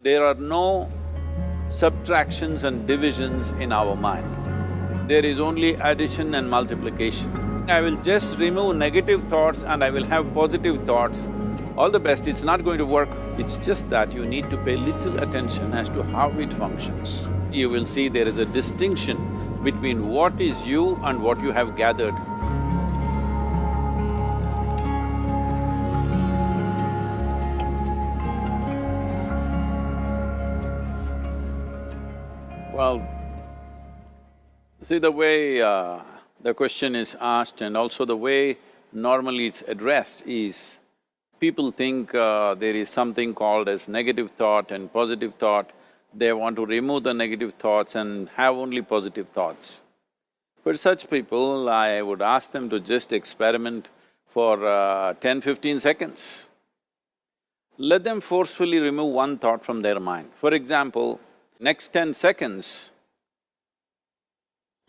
There are no subtractions and divisions in our mind. There is only addition and multiplication. I will just remove negative thoughts and I will have positive thoughts. All the best, it's not going to work. It's just that you need to pay little attention as to how it functions. You will see there is a distinction between what is you and what you have gathered. Well, see the way the question is asked and also the way normally it's addressed is, people think there is something called as negative thought and positive thought. They want to remove the negative thoughts and have only positive thoughts. For such people, I would ask them to just experiment for 10-15 seconds. Let them forcefully remove one thought from their mind. For example, next 10 seconds,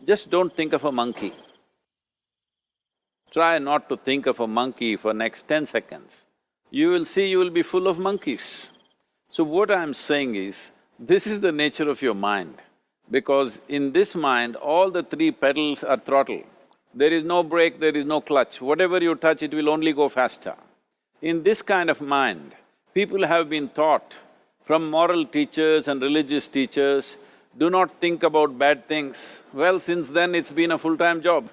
just don't think of a monkey. Try not to think of a monkey for next 10 seconds. You will see you will be full of monkeys. So what I'm saying is, this is the nature of your mind, because in this mind, all the three pedals are throttle. There is no brake, there is no clutch. Whatever you touch, it will only go faster. In this kind of mind, people have been taught from moral teachers and religious teachers, do not think about bad things. Well, since then it's been a full-time job.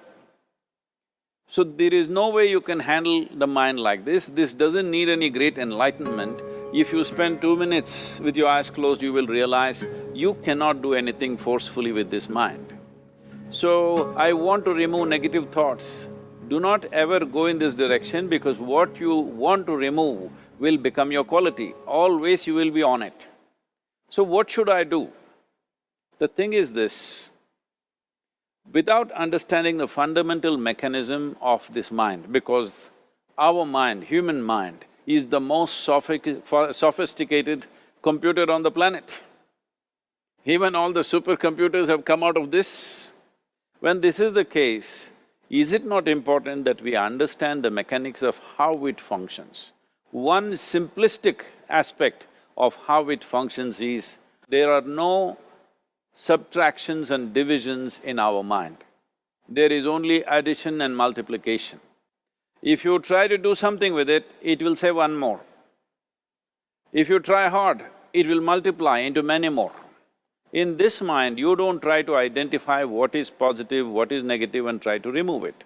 So there is no way you can handle the mind like this. This doesn't need any great enlightenment. If you spend 2 minutes with your eyes closed, you will realize you cannot do anything forcefully with this mind. So, I want to remove negative thoughts. Do not ever go in this direction, because what you want to remove will become your quality. Always you will be on it. So what should I do? The thing is this, without understanding the fundamental mechanism of this mind, because our mind, human mind, is the most sophisticated computer on the planet. Even all the supercomputers have come out of this. When this is the case, is it not important that we understand the mechanics of how it functions? One simplistic aspect of how it functions is, there are no subtractions and divisions in our mind. There is only addition and multiplication. If you try to do something with it, it will say one more. If you try hard, it will multiply into many more. In this mind, you don't try to identify what is positive, what is negative and try to remove it.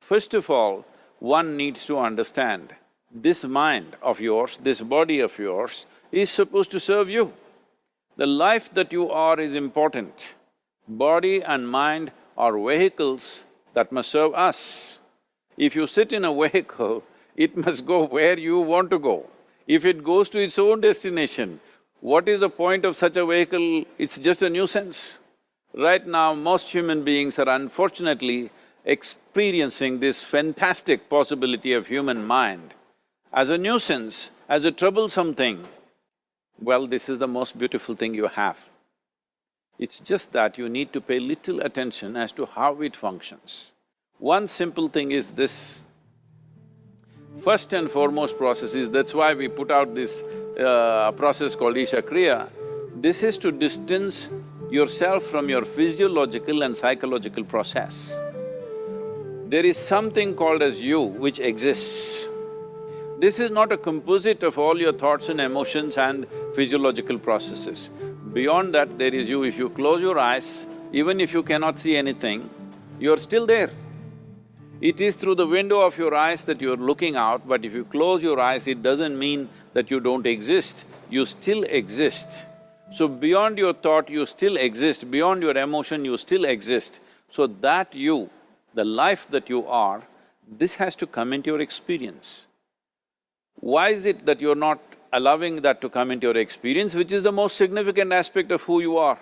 First of all, one needs to understand, this mind of yours, this body of yours is supposed to serve you. The life that you are is important. Body and mind are vehicles that must serve us. If you sit in a vehicle, it must go where you want to go. If it goes to its own destination, what is the point of such a vehicle? It's just a nuisance. Right now, most human beings are unfortunately experiencing this fantastic possibility of human mind as a nuisance, as a troublesome thing. Well, this is the most beautiful thing you have. It's just that you need to pay little attention as to how it functions. One simple thing is this. First and foremost process is, that's why we put out this process called Isha Kriya. This is to distance yourself from your physiological and psychological process. There is something called as you which exists. This is not a composite of all your thoughts and emotions and physiological processes. Beyond that, there is you. If you close your eyes, even if you cannot see anything, you're still there. It is through the window of your eyes that you're looking out, but if you close your eyes, it doesn't mean that you don't exist, you still exist. So beyond your thought, you still exist, beyond your emotion, you still exist. So that you, the life that you are, this has to come into your experience. Why is it that you're not allowing that to come into your experience, which is the most significant aspect of who you are?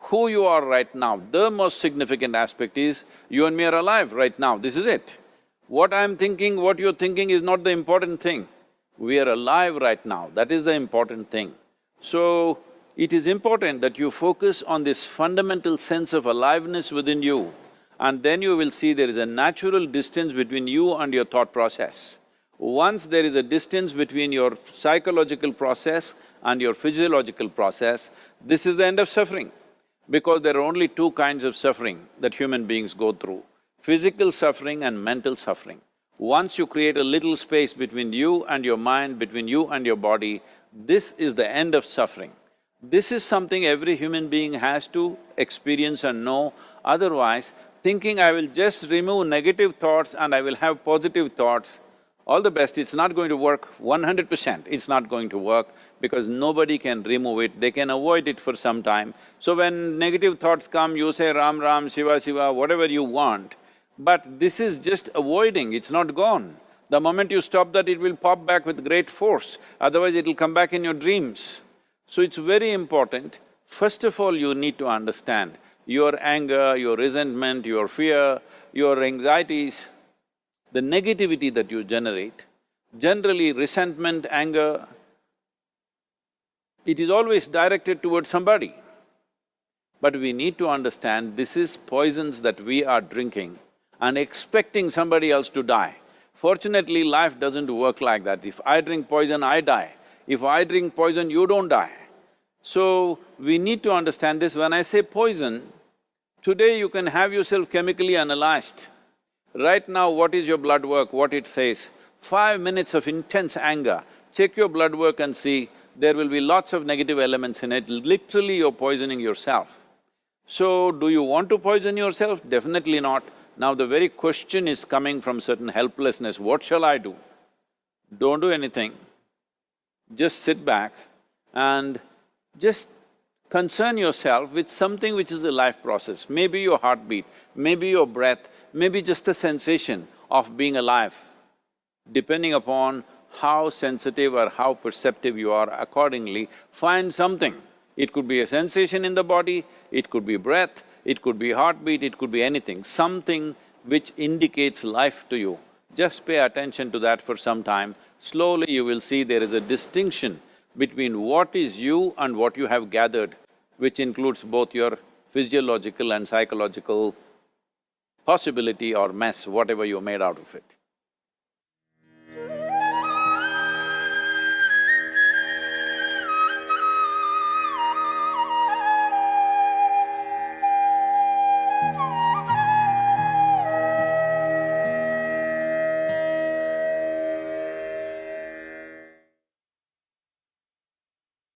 Who you are right now, the most significant aspect is, you and me are alive right now, this is it. What I'm thinking, what you're thinking is not the important thing. We are alive right now, that is the important thing. So, it is important that you focus on this fundamental sense of aliveness within you, and then you will see there is a natural distance between you and your thought process. Once there is a distance between your psychological process and your physiological process, this is the end of suffering. Because there are only two kinds of suffering that human beings go through, physical suffering and mental suffering. Once you create a little space between you and your mind, between you and your body, this is the end of suffering. This is something every human being has to experience and know, otherwise thinking I will just remove negative thoughts and I will have positive thoughts, all the best, it's not going to work 100%, it's not going to work because nobody can remove it, they can avoid it for some time. So when negative thoughts come, you say Ram Ram, Shiva Shiva, whatever you want, but this is just avoiding, it's not gone. The moment you stop that, it will pop back with great force, otherwise it'll come back in your dreams. So it's very important, first of all you need to understand your anger, your resentment, your fear, your anxieties, the negativity that you generate. Generally resentment, anger, it is always directed towards somebody. But we need to understand this is poisons that we are drinking and expecting somebody else to die. Fortunately, life doesn't work like that. If I drink poison, I die. If I drink poison, you don't die. So, we need to understand this. When I say poison, today you can have yourself chemically analyzed. Right now, what is your blood work, what it says? 5 minutes of intense anger, check your blood work and see, there will be lots of negative elements in it, literally you're poisoning yourself. So, do you want to poison yourself? Definitely not. Now the very question is coming from certain helplessness, what shall I do? Don't do anything, just sit back and just concern yourself with something which is a life process. Maybe your heartbeat, maybe your breath, maybe just a sensation of being alive. Depending upon how sensitive or how perceptive you are, accordingly, find something. It could be a sensation in the body, it could be breath, it could be heartbeat, it could be anything, something which indicates life to you. Just pay attention to that for some time. Slowly you will see there is a distinction between what is you and what you have gathered, which includes both your physiological and psychological possibility or mess, whatever you made out of it.